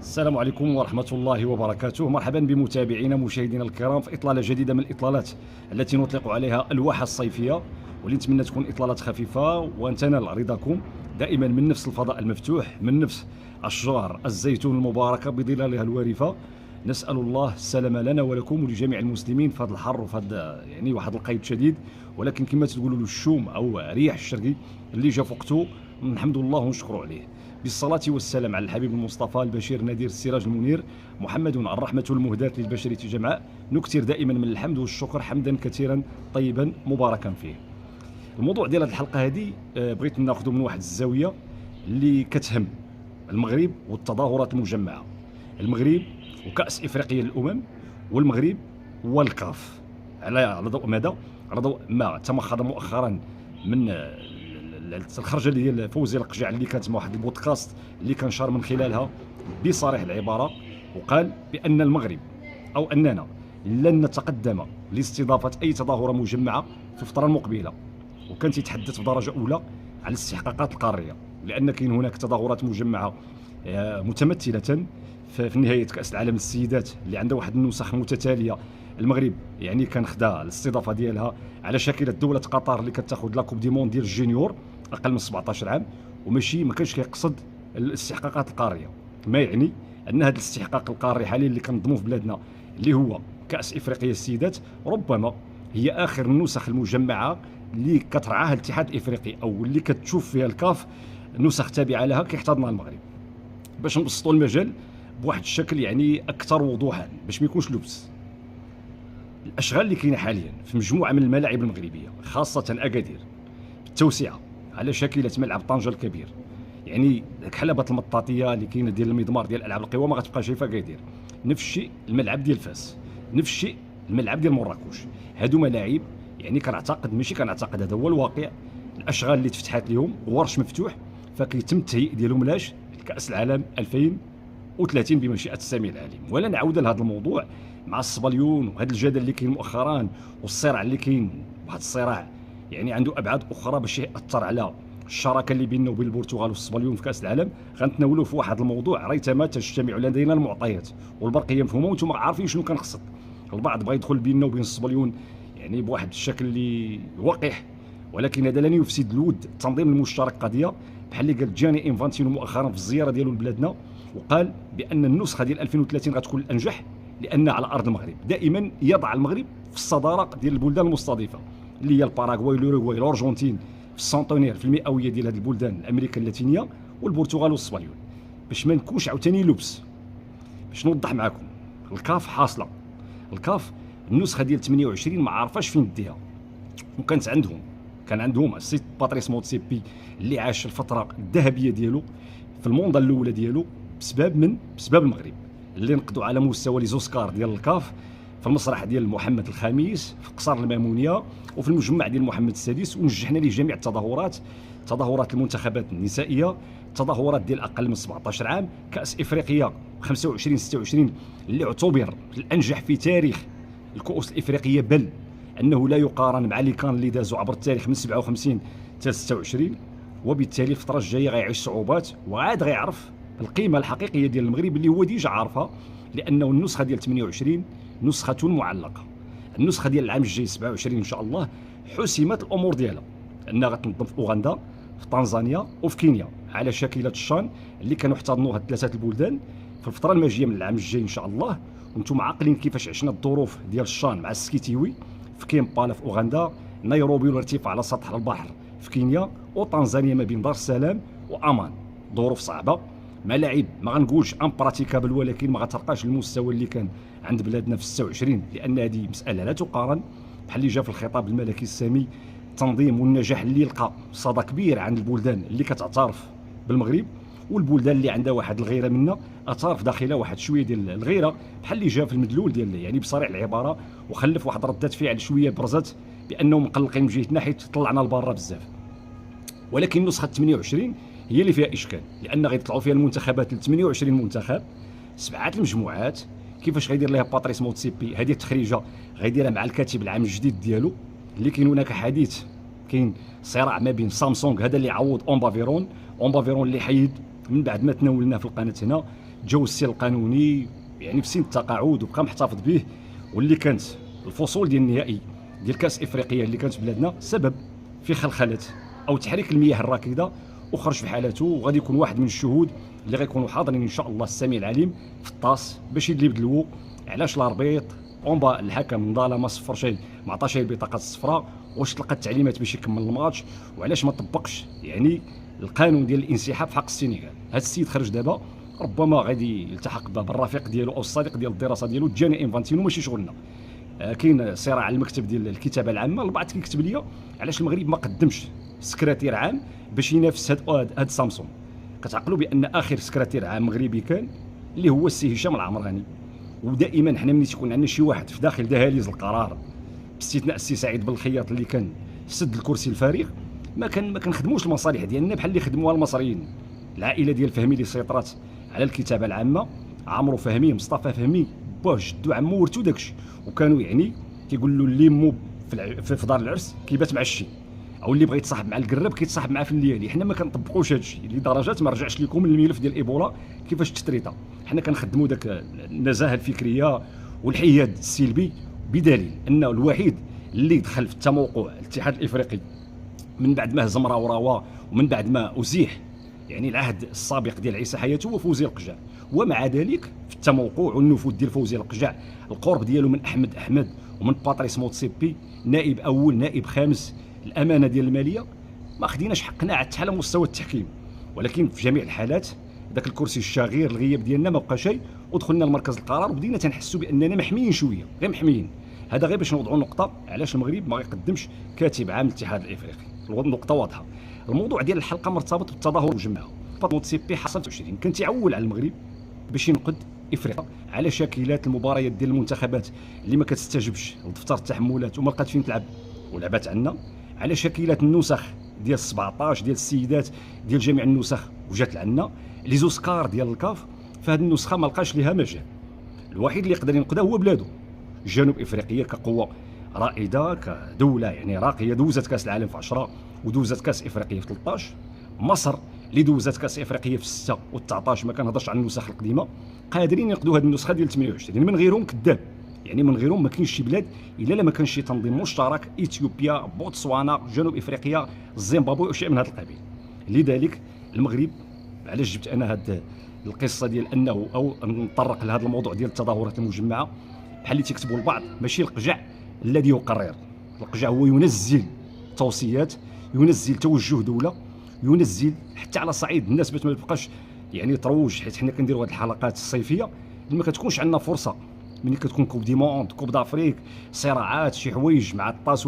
السلام عليكم ورحمة الله وبركاته. مرحبا بمتابعينا مشاهدينا الكرام في إطلالة جديدة من الإطلالات التي نطلق عليها الواحة الصيفية، واللي نتمنى تكون إطلالات خفيفة وتنال رضاكم دائما من نفس الفضاء المفتوح، من نفس أشجار الزيتون المباركة بظلالها الوارفة. نسأل الله السلامة لنا ولكم ولجميع المسلمين في هذا الحر وفي هذا يعني واحد القيد شديد، ولكن كما تقولوا له الشوم أو رياح الشرقي اللي جا فوقته نحمد الله ونشكروا عليه. بالصلاة والسلام على الحبيب المصطفى البشير النذير السراج المنير محمد الرحمة المهداة للبشرية جمعاء، نكثر دائما من الحمد والشكر حمدا كثيرا طيبا مباركا فيه. الموضوع ديال هذه الحلقة هذه بغيت ناخذه من واحد الزاوية اللي كتهم المغرب والتظاهرات المجمعة، المغرب وكأس إفريقيا للأمم، والمغرب والكاف. على ضوء ماذا؟ على ضوء ما تمخض مؤخرا من الخرجه ديال فوزي القجع اللي كانت مع واحد البودكاست اللي كان شار من خلالها بصريح العباره، وقال بان المغرب او اننا لن نتقدم لاستضافه اي تظاهره مجمعه في الفتره المقبله، وكان يتحدث بدرجه اولى على الاستحقاقات القاريه، لان كاين هناك تظاهرات مجمعه متمثله في نهايه كاس العالم للسيدات اللي عندها واحد النسخ متتاليه. المغرب يعني كان خدا الاستضافه ديالها على شاكله دوله قطر اللي كتاخذ لا كوب دي موند ديال الجونيور اقل من 17 عام، وماشي ما كانش كيقصد الاستحقاقات القاريه. ما يعني ان هذا الاستحقاق القاري حاليا اللي كنظموه في بلادنا اللي هو كاس افريقيا السيدات ربما هي اخر النسخ المجمعه اللي كترعاها الاتحاد الافريقي او اللي كتشوف فيها الكاف نسخ تابعه لها كيحتضنها المغرب، باش نبسطوا المجال بواحد الشكل يعني اكثر وضوحا باش ما يكونش لبس. الاشغال اللي كاينه حاليا في مجموعه من الملاعب المغربيه خاصه اكادير بالتوسعه على شاكله ملعب طنجه الكبير، يعني حلبة المطاطيه اللي كاينه ديال المضمار ديال العاب القوى ما غتبقى شايفه اكادير، نفس الشيء الملعب ديال فاس، نفس الشيء الملعب ديال مراكش. هادو ملاعب يعني كنعتقد ماشي كنعتقد هذا هو الواقع، الاشغال اللي تفتحات لهم ورش مفتوح فكيتم التهيئ ديالهم لاش لكاس العالم 2030 بمشيئه السميع العليم. ولا نعاود لهذا الموضوع مع الصبليون وهذا الجدل اللي كاين مؤخرا والصراع اللي كاين، واحد الصراع يعني عنده ابعاد اخرى باش ياثر على الشراكه اللي بيننا وبين البرتغال والصبليون في كاس العالم. غنتناولوا في واحد الموضوع ريتما تجتمع لدينا المعطيات والبرقيه مفهومه وانتم عارفين شنو كنقصد. البعض بغى يدخل بيننا وبين الصبليون يعني بواحد الشكل اللي وقح، ولكن هذا لن يفسد الود التنظيم المشترك قضيه، بحال اللي قال جاني انفانتينو مؤخرا في الزياره ديالو لبلادنا، وقال بان النسخه ديال 2030 غتكون الانجح لان على ارض المغرب. دائما يضع المغرب في الصداره ديال البلدان المستضيفه اللي هي الباراغواي، الاوروغواي، الارجنتين في السنتونير في المئويه ديال هذه البلدان امريكا اللاتينيه والبرتغال والصبليون. باش ما نكونش عاوتاني لبس، باش نوضح معكم، الكاف حاصله، الكاف النسخه ديال 28 ما عارفاش فين ديها، وكانت كان عندهم السيد باتريس موتسيبي اللي عاش الفتره الذهبيه ديالو في الموندا الاولى ديالو بسبب المغرب، اللي نقدوا على مستوى لي زوسكار ديال الكاف في المسرح ديال محمد الخامس في قصر المامونيه وفي المجمع ديال محمد السادس، ونجحنا ليه جميع التظاهرات، تظاهرات المنتخبات النسائيه، تظاهرات ديال اقل من 17 عام، كاس افريقيا 25 26 اللي اعتبر الانجح في تاريخ الكؤوس الافريقيه، بل انه لا يقارن مع اللي كان اللي دازوا عبر التاريخ من 57 حتى 26. وبالتالي الفتره الجايه غيعيش صعوبات وعاد غيعرف القيمه الحقيقيه ديال المغرب اللي هو ديجا عارفها، لانه النسخه ديال 28 نسخه معلقه. النسخه ديال العام الجاي 27 ان شاء الله حسمت الامور ديالها، انها غتنظم في اوغندا في طنزانيا وفي كينيا على شاكله الشان اللي كانوا احتضنوها ثلاثه البلدان في الفتره الماجيه من العام الجاي ان شاء الله. وانتم عاقلين كيفاش عشنا الظروف ديال الشان مع السكيتيوي في كيمبالا في اوغندا، نيروبي والارتفاع على سطح البحر في كينيا، وطنزانيا ما بين دار السلام وامان. ظروف صعبه، ملاعب ما غنقولش امبراتيكابل، ولكن ما غترقاش المستوى اللي كان عند بلادنا في 26، لان هذه مساله لا تقارن. بحال اللي جا في الخطاب الملكي السامي، التنظيم والنجاح اللي لقى صدى كبير عند البلدان اللي كتعترف بالمغرب، والبلدان اللي عندها واحد الغيره منا اثار داخلها واحد شويه ديال الغيره، بحال اللي جا في المدلول ديال يعني بصريح العباره، وخلف واحد رده فعل شويه برزت بانهم مقلقين من جهتنا حيت طلعنا لبرا بزاف. ولكن نسخه 28 هي اللي فيها اشكال، لان غيطلعوا فيها المنتخبات ل 28 منتخب، 7 المجموعات. كيفاش غيدير لها باتريس موتسيبي هذه التخريجه؟ غيديرها مع الكاتب العام الجديد ديالو اللي كاين هناك حديث، كاين صراع ما بين سامسونج هذا اللي عوض اون بافيرون اللي حيد من بعد ما تناولناه في القناه هنا جاو السير القانوني يعني في سن التقاعد وبقى محتفظ به، واللي كانت الفصول ديال النهائي ديال كاس افريقيا اللي كانت في بلادنا سبب في خلخله او تحريك المياه الراكده وخرج في حالته، وغادي يكون واحد من الشهود اللي غيكونوا حاضرين ان شاء الله السميع العليم في الطاس باش يدلي بدلو علاش الاربيط اونبا الحكم نضال ما صفرش ما عطاش البطاقه الصفراء، واش تلقى التعليمات باش يكمل الماتش، وعلاش ما طبقش يعني القانون ديال الانسحاب في حق السنغال. هذا السيد خرج دابا ربما غادي يلتحق بالرفيق ديالو او الصديق ديال الدراسه ديالو جاني انفانتينو، ماشي شغلنا. كاين صراع على المكتب ديال الكتابه العامه، البعض كيكتب لي علاش المغرب ما قدمش سكرتير عام باش ينافس هاد سامسونج. كتعقلوا بان اخر سكرتير عام مغربي كان اللي هو السي هشام العمراني، ودائما حنا ملي تيكون عندنا شي واحد في داخل دهاليز القرار باستثناء السي سعيد بالخياط اللي كان سد الكرسي الفارغ، ما كنخدموش المصالح ديالنا بحال اللي خدموها المصريين. العائله ديال فهمي اللي سيطرات على الكتابه العامه، عمرو فهمي مصطفى فهمي باه جدو عمو ورثو داكشي، وكانوا يعني كيقول له اللي مو في دار العرس كيبات مع الشي، او اللي بغى يتصاحب مع القراب كيتصاحب معاه في الليالي. حنا ما كنطبقوش هذا الشيء لدرجه ما رجعش لكم الملف ديال ايبولا كيفاش تشتريطا. حنا كنخدموا داك النزاهه الفكريه والحياد السلبي، بدليل انه الوحيد اللي دخل في التموقع الاتحاد الافريقي من بعد ما هزم راوراوا ومن بعد ما ازيح يعني العهد السابق ديال عيسى حياته هو فوزي القجع. ومع ذلك في التموقع والنفوذ ديال فوزي القجع، القرب ديالو من احمد ومن باتريس موتسيبي نائب اول نائب خامس الامانه ديال الماليه، ما خديناش حقنا حتى على مستوى التحكيم. ولكن في جميع الحالات ذاك الكرسي الشاغر الغياب ديالنا ما بقى شيء، ودخلنا لمركز القرار وبدينا تنحسوا باننا محميين شويه، غير محميين. هذا غير باش نوضعوا نقطه علاش المغرب ما يقدمش كاتب عام الاتحاد الافريقي. النقطه واضحه. الموضوع ديال الحلقه مرتبط بالتظاهر والجماعه. موتسيبي حصل 20 كان تيعول على المغرب باش ينقد افريقيا على شكلات المباريات ديال المنتخبات اللي ما كتستجبش لدفتر التحملات وما لقات فين تلعب ولعبات عندنا، على شكلات النسخ ديال 17 ديال السيدات ديال جميع النسخ وجات لعنا لي زوسكار ديال الكاف. فهاد النسخه ما لقاش ليها مجال، الوحيد اللي يقدر ينقدها هو بلادو جنوب افريقيا كقوه رائده كدوله يعني راقيه، دوزت كاس العالم في 10 ودوزت كاس افريقيا في 13. مصر اللي دوزت كاس افريقيا في 6 و19، ما كنهضرش على النسخ القديمه، قادرين ينقدوا هذه النسخه ديال 28. من غيرهم كذاب، يعني من غيرهم ما كاينش شي بلاد الا لما كانش شي تنظيم مشترك، اثيوبيا، بوتسوانا، جنوب افريقيا، الزيمبابوي وشيء من هذا القبيل. لذلك المغرب، علاش جبت انا هذه القصه ديال انه او نطرق لهذا الموضوع ديال التظاهرات المجمعه، بحال اللي تيكتبوا البعض ماشي القجع الذي يقرر، القجع هو ينزل توصيات، ينزل توجه دوله، ينزل حتى على صعيد الناس باش ما تبقاش يعني تروج. حيت حنا كنديروا هذه الحلقات الصيفيه اللي ما كتكونش عندنا فرصه، ملي كتكون كوب دي موند، كوب دافريك، صراعات، شي حوايج مع الطاس